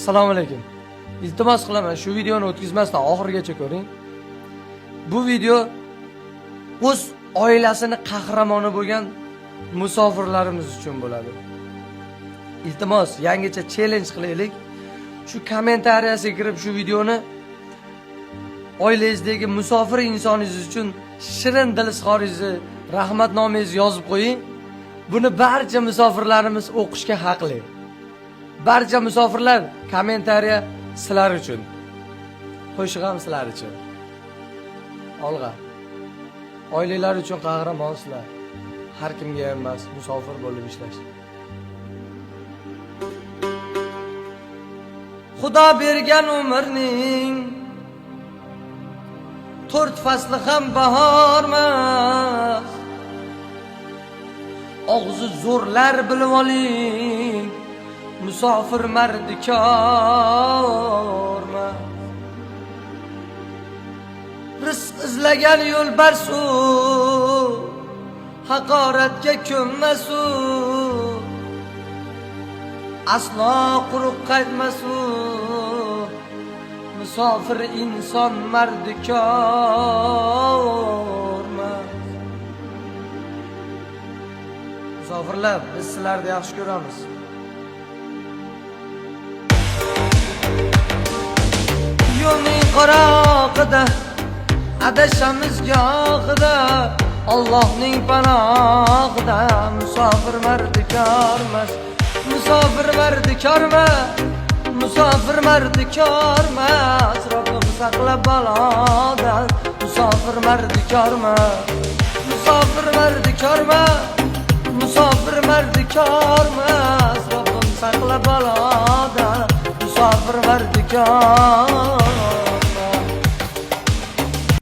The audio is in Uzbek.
Assalomu alaykum. Iltimos qilaman, shu videoni o'tkazmasdan oxirigacha ko'ring. Bu video o'z oilasini qahramoni bo'lgan musofirlarimiz uchun bo'ladi. Iltimos, yangicha challenge qilaylik. Shu kommentariyasiga kirib shu videoni oilangizdagi musofir insoningiz uchun shirin dil izhoringizni, rahmatnomangizni yozib qo'ying. Buni barcha musofirlarimiz o'qishga haqli. Barcha musofirlar kommentariya sizlar uchun. Qo'shiq ham sizlar uchun. Olg'a. Oilalar uchun qahramonsizlar. Har kimga emas, musofir bo'lib ishlash. Xudo bergan umrning 4 fasli ham bahormas. Og'zi zo'rlar bilib oling, musofir mardikormas. Rizq izlagan yo'lbarsu, haqoratga ko'nmasu, aslo quruq qaytmasu. Musofir inson mardikormas. Musofirlar, biz sizlarni yaxshi ko'ramiz. Yo'lning qorog'ida adashamiz gohida, Allohning panohida. Musofir mardikormas. Musofir mardikormas. Musofir mardikormas. Robbim saqlab balodan. Musofir mardikormas. Musofir mardikormas. Musofir mardikormas. Robbim saqlab balodan. Musofir mardikor.